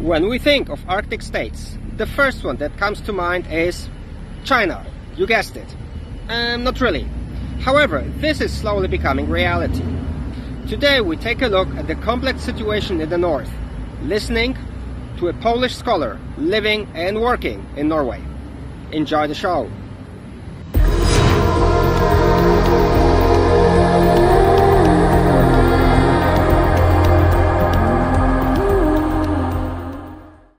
When we think of Arctic states, the first one that comes to mind is China. You guessed it. Not really. However, this is slowly becoming reality. Today we take a look at the complex situation in the north, listening to a Polish scholar living and working in Norway. Enjoy the show.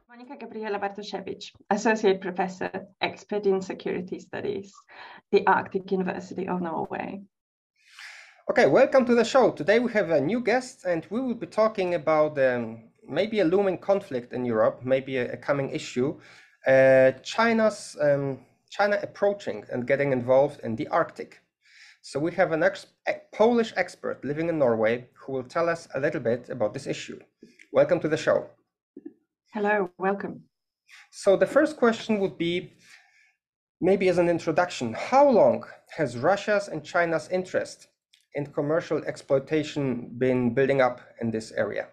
Monika Gabriela Bartoszewicz, Associate Professor, Expert in Security Studies, the Arctic University of Norway. Okay, welcome to the show. Today we have a new guest and we will be talking about maybe a looming conflict in Europe, maybe a coming issue, China approaching and getting involved in the Arctic. So we have a Polish expert living in Norway who will tell us a little bit about this issue. Welcome to the show. Hello, welcome. So the first question would be, maybe as an introduction, how long has Russia's and China's interest in commercial exploitation been building up in this area?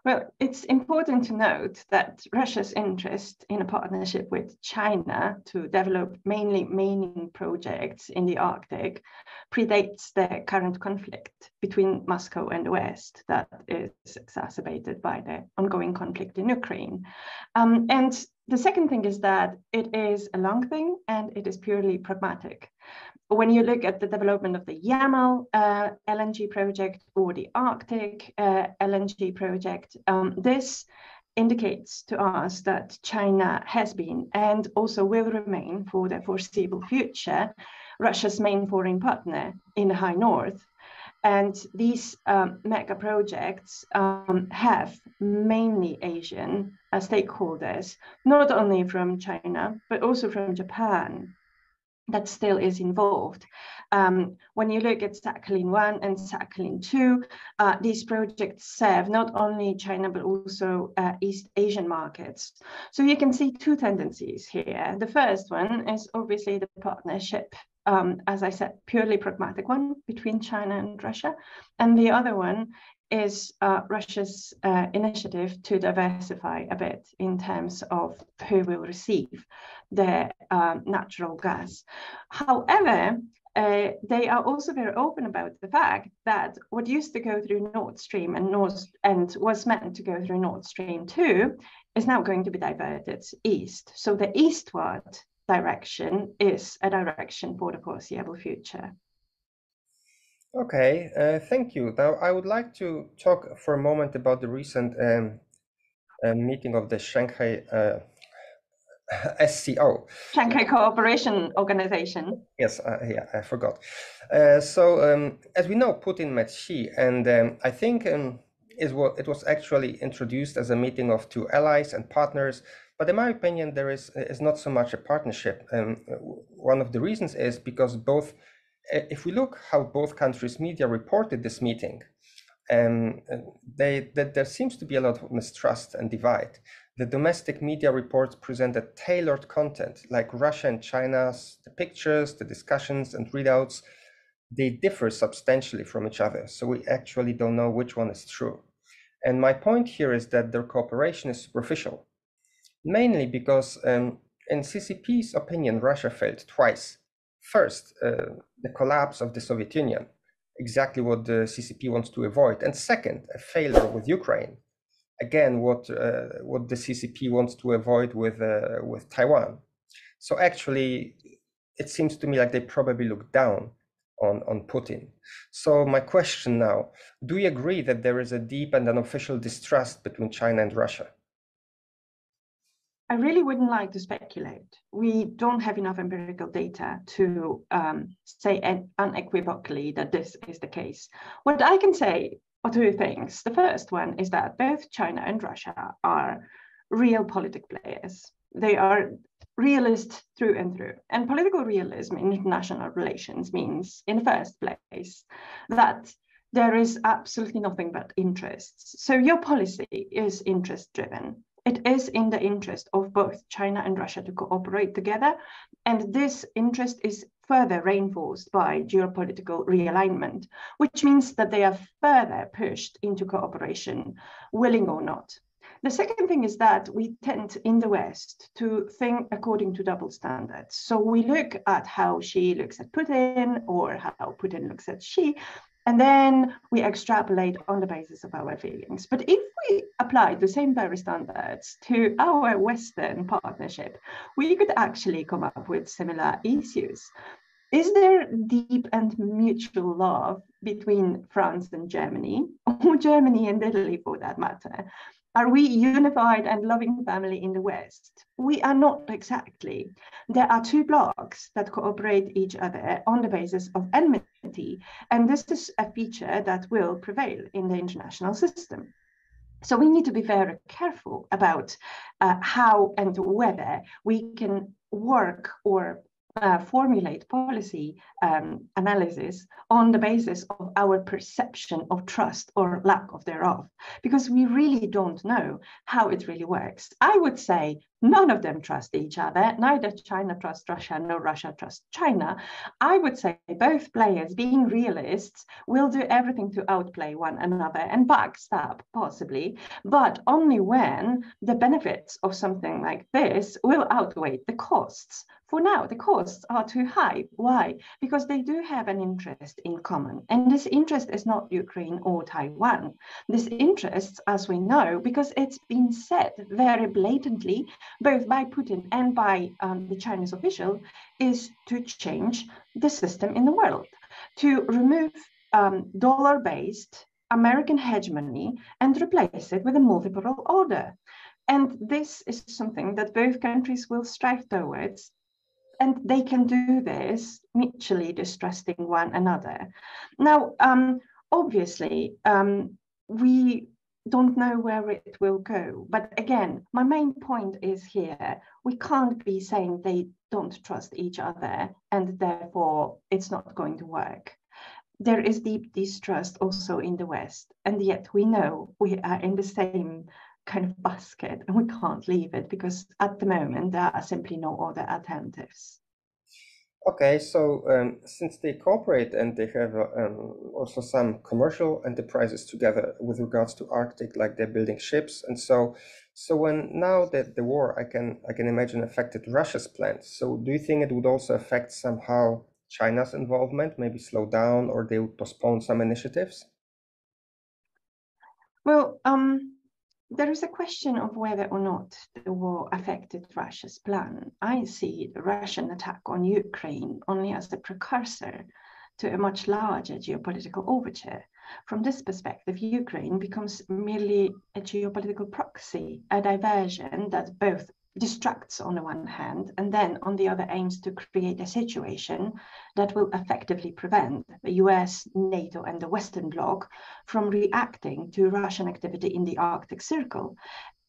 Well, it's important to note that Russia's interest in a partnership with China to develop mainly mining projects in the Arctic predates the current conflict between Moscow and the West that is exacerbated by the ongoing conflict in Ukraine. And the second thing is that it is a long thing and it is purely pragmatic. When you look at the development of the Yamal LNG project or the Arctic LNG project, this indicates to us that China has been and also will remain for the foreseeable future Russia's main foreign partner in the High North. And these mega projects have mainly Asian stakeholders, not only from China, but also from Japan. That still is involved. When you look at Sakhalin-1 and Sakhalin-2, these projects serve not only China, but also East Asian markets. So you can see two tendencies here. The first one is obviously the partnership, as I said, purely pragmatic one between China and Russia. And the other one is Russia's initiative to diversify a bit in terms of who will receive the natural gas. However, they are also very open about the fact that what used to go through Nord Stream and was meant to go through Nord Stream 2 is now going to be diverted east. So the eastward direction is a direction for the foreseeable future. Okay, thank you. Now, I would like to talk for a moment about the recent meeting of the Shanghai SCO. Shanghai Cooperation Organization. Yes, yeah, I forgot. As we know, Putin met Xi, and I think it was actually introduced as a meeting of two allies and partners. But in my opinion, there is not so much a partnership. One of the reasons is because both. If we look how both countries' media reported this meeting, there seems to be a lot of mistrust and divide. The domestic media reports presented tailored content, like Russia and China's, the pictures, the discussions and readouts, they differ substantially from each other. So we actually don't know which one is true. And my point here is that their cooperation is superficial, mainly because in CCP's opinion, Russia failed twice. First, the collapse of the Soviet Union, exactly what the CCP wants to avoid. And second, a failure with Ukraine, again, what the CCP wants to avoid with Taiwan. So actually, it seems to me like they probably look down on Putin. So my question now, do you agree that there is a deep and unofficial distrust between China and Russia? I really wouldn't like to speculate. We don't have enough empirical data to say unequivocally that this is the case. What I can say are two things. The first one is that both China and Russia are real political players. They are realists through and through. And political realism in international relations means, in the first place, that there is absolutely nothing but interests. So your policy is interest-driven. It is in the interest of both China and Russia to cooperate together, and this interest is further reinforced by geopolitical realignment, which means that they are further pushed into cooperation, willing or not. The second thing is that we tend in the West to think according to double standards. So we look at how Xi looks at Putin or how Putin looks at Xi, and then we extrapolate on the basis of our feelings. But if we apply the same very standards to our Western partnership, we could actually come up with similar issues. Is there deep and mutual love between France and Germany, or Germany and Italy for that matter? Are we unified and loving family in the West? We are not exactly. There are two blocs that cooperate each other on the basis of enmity, and this is a feature that will prevail in the international system. So we need to be very careful about how and whether we can work or formulate policy analysis on the basis of our perception of trust or lack of thereof, because we really don't know how it really works. I would say none of them trust each other. Neither China trusts Russia, nor Russia trusts China. I would say both players, being realists, will do everything to outplay one another and backstab possibly, but only when the benefits of something like this will outweigh the costs. For now, the costs are too high. Why? Because they do have an interest in common. And this interest is not Ukraine or Taiwan. This interest, as we know, because it's been said very blatantly, both by Putin and by the Chinese official, is to change the system in the world, to remove dollar-based American hegemony and replace it with a multipolar order. And this is something that both countries will strive towards. And they can do this mutually distrusting one another. Now, obviously, we don't know where it will go. But again, my main point is here, we can't be saying they don't trust each other and therefore it's not going to work. There is deep distrust also in the West, and yet we know we are in the same kind of basket and we can't leave it because at the moment there are simply no other alternatives. Okay, so since they cooperate and they have also some commercial enterprises together with regards to Arctic, like they're building ships, and so when now that the war, I can imagine affected Russia's plans. So do you think it would also affect somehow China's involvement, maybe slow down, or they would postpone some initiatives? Well, there is a question of whether or not the war affected Russia's plan. I see the Russian attack on Ukraine only as a precursor to a much larger geopolitical overture. From this perspective, Ukraine becomes merely a geopolitical proxy, a diversion that both distracts on the one hand, and then on the other aims to create a situation that will effectively prevent the US, NATO, and the Western Bloc from reacting to Russian activity in the Arctic Circle.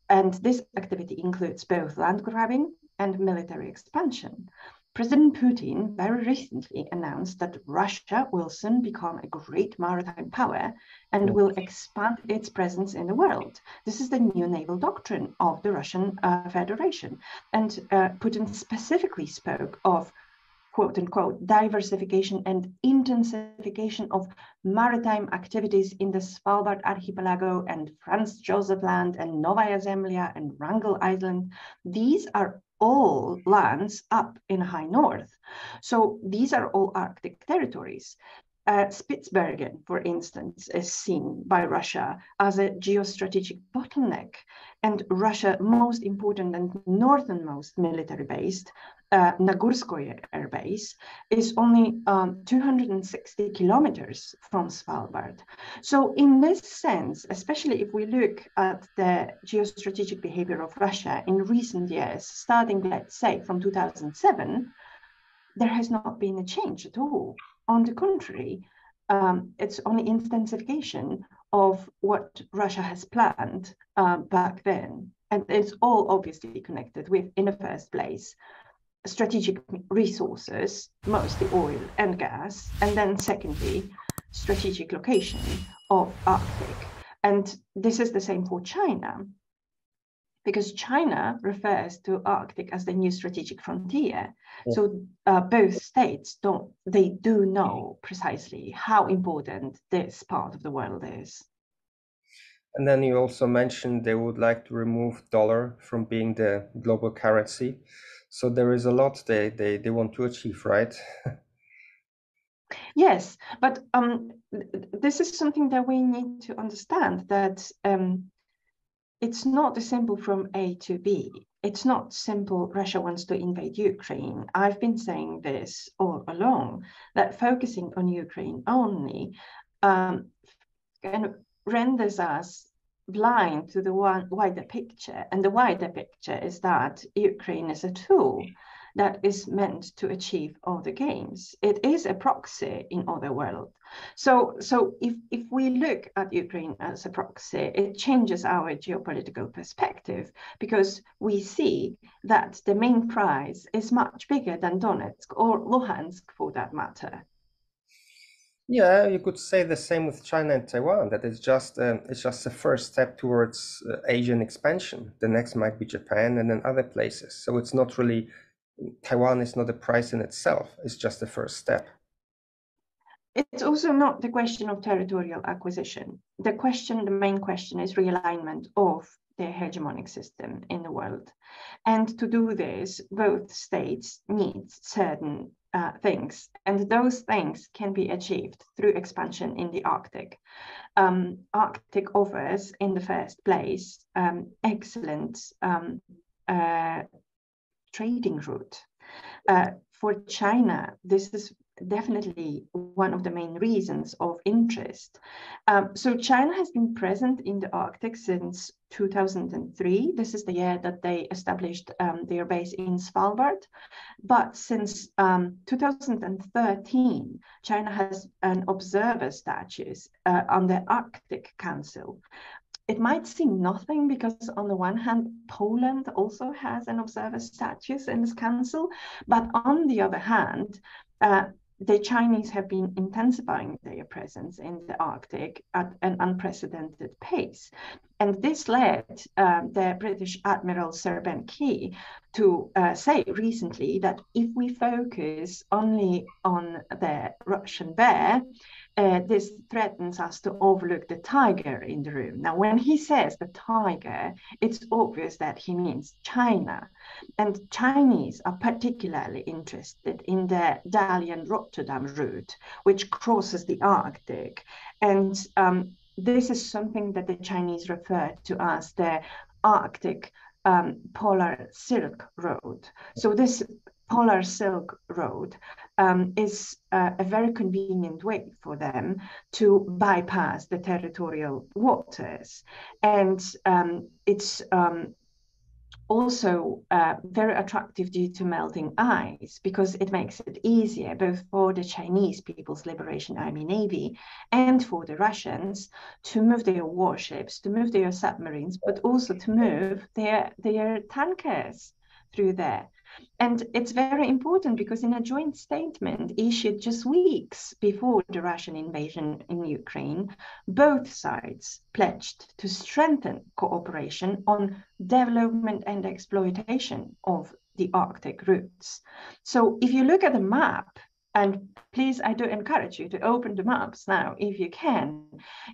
And this activity includes both land grabbing and military expansion. President Putin very recently announced that Russia will soon become a great maritime power and will expand its presence in the world. This is the new naval doctrine of the Russian Federation. And Putin specifically spoke of, quote unquote, diversification and intensification of maritime activities in the Svalbard archipelago and Franz Josef Land and Novaya Zemlya and Wrangel Island. These are all lands up in high north. So these are all Arctic territories. Spitsbergen, for instance, is seen by Russia as a geostrategic bottleneck, and Russia's most important and northernmost military base, Nagurskoye Air Base, is only 260 kilometers from Svalbard. So in this sense, especially if we look at the geostrategic behavior of Russia in recent years, starting, let's say, from 2007, there has not been a change at all. On the contrary, it's only intensification of what Russia has planned back then. And it's all obviously connected with, in the first place, strategic resources, mostly oil and gas, and then secondly, strategic location of Arctic. And this is the same for China, because China refers to Arctic as the new strategic frontier. Yeah. So both states do know precisely how important this part of the world is. And then you also mentioned they would like to remove dollar from being the global currency. So there is a lot they want to achieve, right? Yes, but this is something that we need to understand, that it's not simple from A to B. It's not simple, Russia wants to invade Ukraine. I've been saying this all along, that focusing on Ukraine only kind of renders us blind to the wider picture. And the wider picture is that Ukraine is a tool that is meant to achieve other gains. It is a proxy in other world. So if we look at Ukraine as a proxy, it changes our geopolitical perspective, because we see that the main prize is much bigger than Donetsk or Luhansk, for that matter. Yeah, you could say the same with China and Taiwan, that it's just a first step towards Asian expansion. The next might be Japan and then other places. So it's not really, Taiwan is not a prize in itself. It's just the first step. It's also not the question of territorial acquisition. The main question is realignment of the hegemonic system in the world. And to do this, both states need certain things, and those things can be achieved through expansion in the Arctic. Arctic offers, in the first place, excellent trading route. For China, this is definitely one of the main reasons of interest. So China has been present in the Arctic since 2003. This is the year that they established their base in Svalbard. But since 2013, China has an observer status on the Arctic Council. It might seem nothing, because on the one hand, Poland also has an observer status in this council, but on the other hand, the Chinese have been intensifying their presence in the Arctic at an unprecedented pace. And this led the British Admiral Sir Ben Key to say recently that if we focus only on the Russian bear, this threatens us to overlook the tiger in the room. Now, when he says the tiger, it's obvious that he means China. And Chinese are particularly interested in the Dalian-Rotterdam route, which crosses the Arctic. And this is something that the Chinese refer to as the Arctic Polar Silk Road. So this Polar Silk Road is a very convenient way for them to bypass the territorial waters. And it's also very attractive due to melting ice, because it makes it easier both for the Chinese People's Liberation Army Navy and for the Russians to move their warships, to move their submarines, but also to move their tankers through there. And it's very important, because in a joint statement issued just weeks before the Russian invasion in Ukraine, both sides pledged to strengthen cooperation on development and exploitation of the Arctic routes. So if you look at the map, and please, I do encourage you to open the maps now if you can,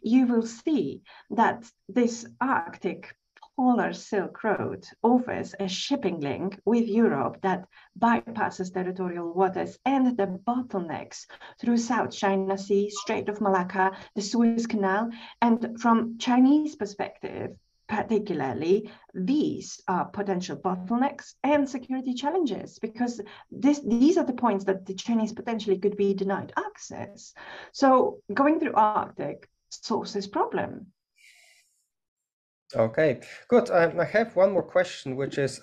you will see that this Arctic Polar Silk Road offers a shipping link with Europe that bypasses territorial waters and the bottlenecks through South China Sea, Strait of Malacca, the Suez Canal. And from Chinese perspective, particularly, these are potential bottlenecks and security challenges, because these are the points that the Chinese potentially could be denied access. So going through Arctic solves this problem. Okay, good. I have one more question, which is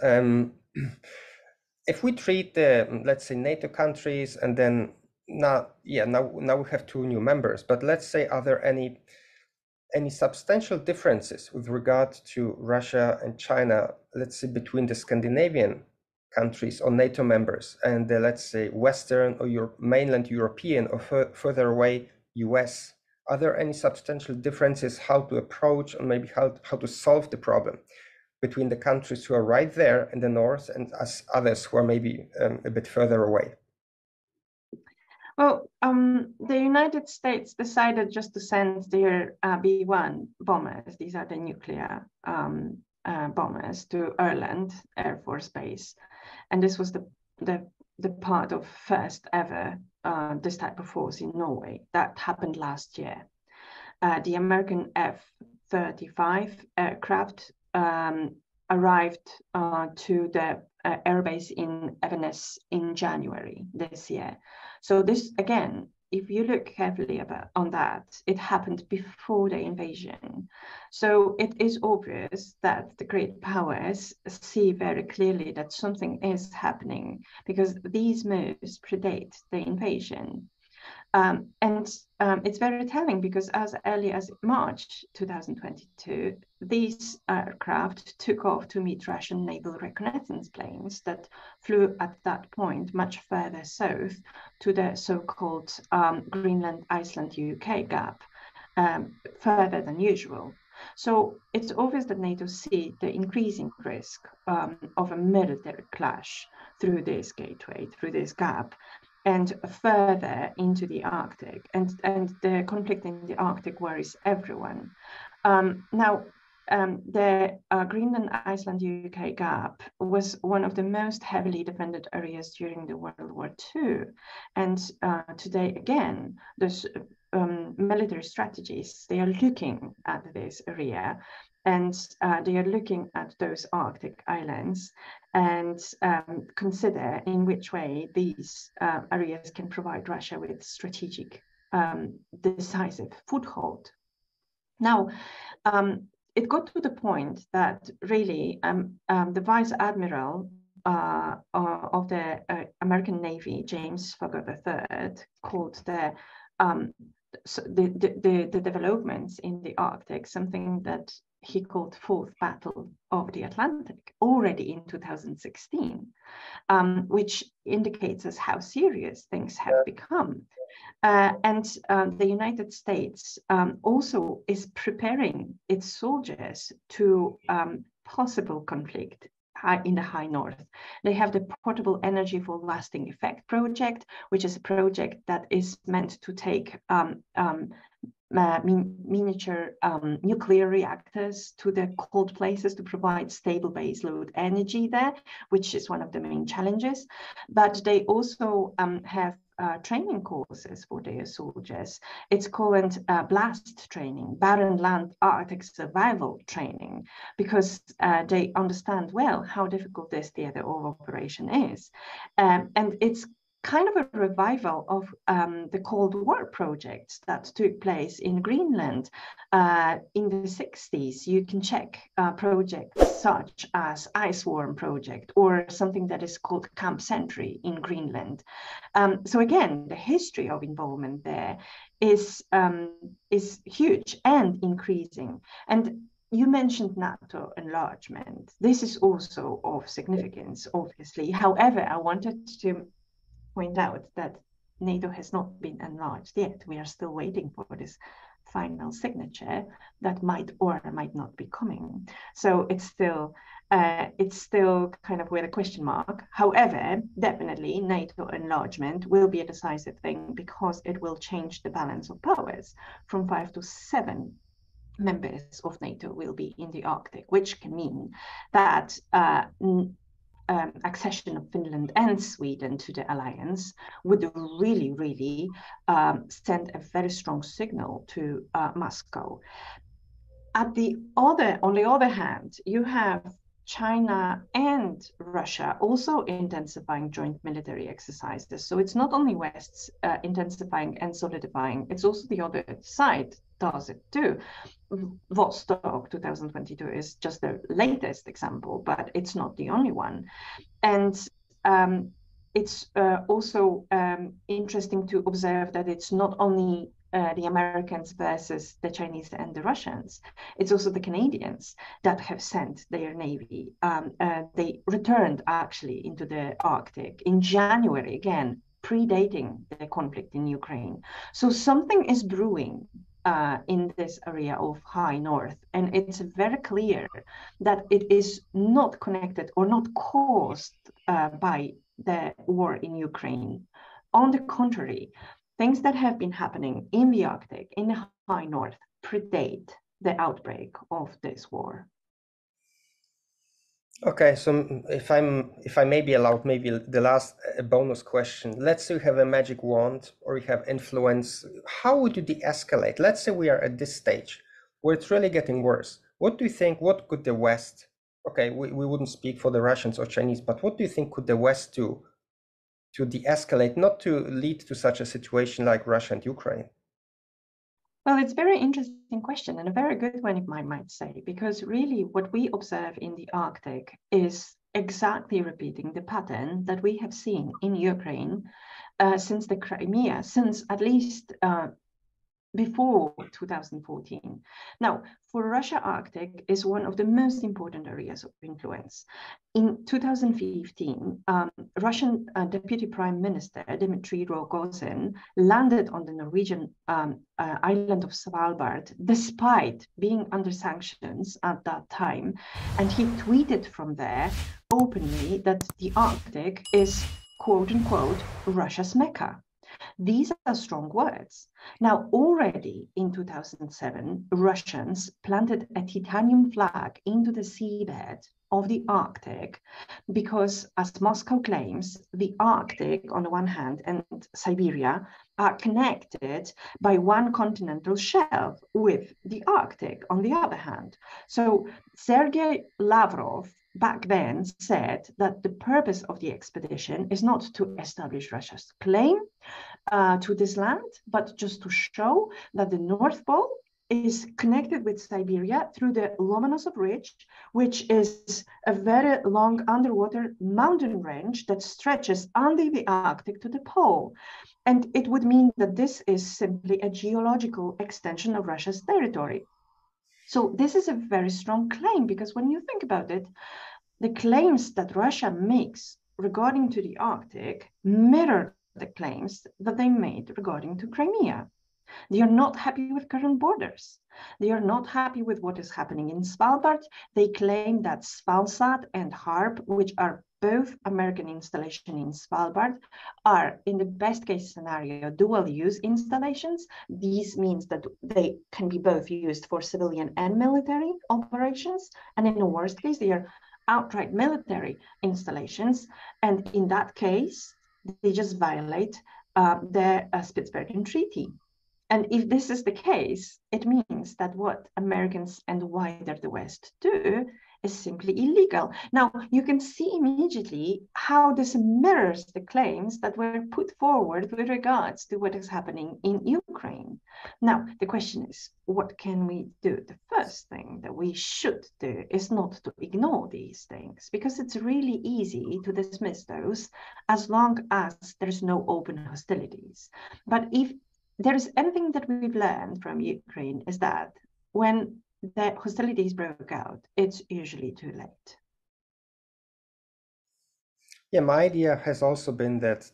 if we treat the, let's say, NATO countries, and then now we have 2 new members, but let's say, are there any substantial differences with regard to Russia and China, let's say, between the Scandinavian countries or NATO members and the, let's say, Western or mainland European or further away US? Are there any substantial differences how to approach, and maybe how to solve the problem between the countries who are right there in the north and us others who are maybe a bit further away? Well, the United States decided just to send their B-1 bombers, these are the nuclear bombers, to Ireland Air Force Base. And this was the part of first ever this type of force in Norway. That happened last year. The American F-35 aircraft arrived to the airbase in Evenes in January this year. So this, again, if you look carefully on that, it happened before the invasion. So it is obvious that the great powers see very clearly that something is happening because these moves predate the invasion. It's very telling because as early as March 2022, these aircraft took off to meet Russian naval reconnaissance planes that flew at that point much further south to the so-called Greenland-Iceland-UK gap, further than usual. So it's obvious that NATO see the increasing risk of a military clash through this gateway, through this gap, and further into the Arctic. And the conflict in the Arctic worries everyone. Now, the Greenland, Iceland, UK gap was one of the most heavily defended areas during the World War II. And today, again, there's military strategies, they are looking at this area and they are looking at those Arctic islands and consider in which way these areas can provide Russia with strategic, decisive foothold. Now, it got to the point that really the Vice Admiral of the American Navy, James Fogo III, called the developments in the Arctic something that he called Fourth Battle of the Atlantic already in 2016, which indicates us how serious things have become. And the United States also is preparing its soldiers to possible conflict in the high north. They have the Portable Energy for Lasting Effect project, which is a project that is meant to take miniature nuclear reactors to the cold places to provide stable baseload energy there, which is one of the main challenges. But they also have training courses for their soldiers. It's called BLAST training, Barren Land Arctic Survival training, because they understand well how difficult this theater of operation is. And it's kind of a revival of the Cold War projects that took place in Greenland in the 60s. You can check projects such as Ice Worm project or something that is called Camp Sentry in Greenland. So again, the history of involvement there is huge and increasing. And you mentioned NATO enlargement. This is also of significance, obviously. However, I wanted to point out that NATO has not been enlarged yet. We are still waiting for this final signature that might or might not be coming. So it's still kind of with a question mark. However, definitely NATO enlargement will be a decisive thing because it will change the balance of powers from 5 to 7 members of NATO will be in the Arctic, which can mean that accession of Finland and Sweden to the alliance would really, really send a very strong signal to Moscow. On the other hand, you have China and Russia also intensifying joint military exercises. So it's not only West's intensifying and solidifying, it's also the other side does it too. Vostok 2022 is just the latest example, but it's not the only one. And it's also interesting to observe that it's not only the Americans versus the Chinese and the Russians. It's also the Canadians that have sent their navy. They returned actually into the Arctic in January, again, predating the conflict in Ukraine. So something is brewing in this area of high north. And it's very clear that it is not connected or not caused by the war in Ukraine On the contrary, things that have been happening in the Arctic, in the high north, predate the outbreak of this war. Okay, so if I may be allowed, maybe the last bonus question. Let's say you have a magic wand or you have influence. How would you de-escalate? Let's say we are at this stage where it's really getting worse. What do you think? What could the West? Okay, we wouldn't speak for the Russians or Chinese, but what do you think could the West do to de-escalate, not to lead to such a situation like Russia and Ukraine? Well, it's a very interesting question and a very good one, if I might say, because really what we observe in the Arctic is exactly repeating the pattern that we have seen in Ukraine since the Crimea, since at least before 2014. Now, for Russia, Arctic is one of the most important areas of influence. In 2015, Russian Deputy Prime Minister Dmitry Rogozin landed on the Norwegian island of Svalbard, despite being under sanctions at that time. And he tweeted from there openly that the Arctic is, quote unquote, Russia's Mecca. These are strong words. Now, already in 2007, Russians planted a titanium flag into the seabed of the Arctic because, as Moscow claims, the Arctic on the one hand and Siberia are connected by one continental shelf with the Arctic on the other hand. So Sergei Lavrov back then said that the purpose of the expedition is not to establish Russia's claim to this land, but just to show that the North Pole is connected with Siberia through the Lomonosov Ridge, which is a very long underwater mountain range that stretches under the Arctic to the pole. And it would mean that this is simply a geological extension of Russia's territory. So this is a very strong claim, because when you think about it, the claims that Russia makes regarding to the Arctic mirror the claims that they made regarding to Crimea. They are not happy with current borders. They are not happy with what is happening in Svalbard. They claim that Svalsat and HARP, which are both American installations in Svalbard, are, in the best case scenario, dual use installations. This means that they can be both used for civilian and military operations. And in the worst case, they are outright military installations. And in that case, they just violate the Spitsbergen Treaty. And if this is the case, it means that what Americans and wider the West do is simply illegal. Now, you can see immediately how this mirrors the claims that were put forward with regards to what is happening in Ukraine. Now, the question is, what can we do? The first thing that we should do is not to ignore these things, because it's really easy to dismiss those as long as there's no open hostilities. But if there is anything that we've learned from Ukraine, is that when the hostilities broke out, it's usually too late. Yeah, my idea has also been that,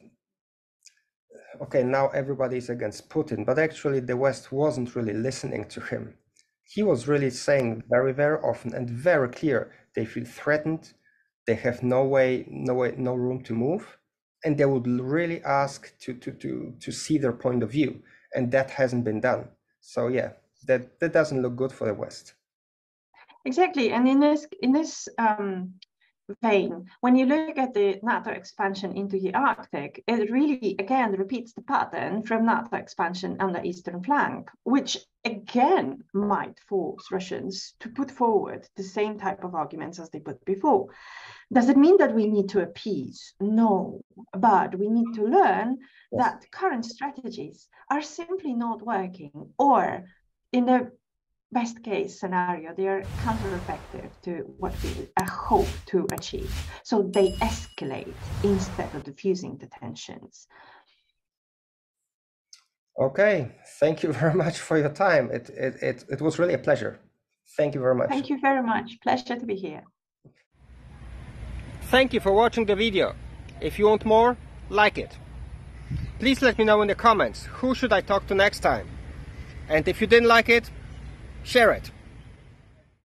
okay, now everybody's against Putin, but actually the West wasn't really listening to him. He was really saying very, very often and very clear, they feel threatened, they have no room to move, and they would really ask to see their point of view, and that hasn't been done. So yeah, that doesn't look good for the West. Exactly, and in this vein, when you look at the NATO expansion into the Arctic, it really again repeats the pattern from NATO expansion on the eastern flank, which again might force Russians to put forward the same type of arguments as they put before. Does it mean that we need to appease? No, but we need to learn that current strategies are simply not working, or in the best case scenario, they are counter-effective to what we hope to achieve. So they escalate instead of diffusing the tensions. Okay, thank you very much for your time. It was really a pleasure. Thank you very much. Thank you very much. Pleasure to be here. Thank you for watching the video. If you want more, like it. Please let me know in the comments who should I talk to next time. And if you didn't like it, share it.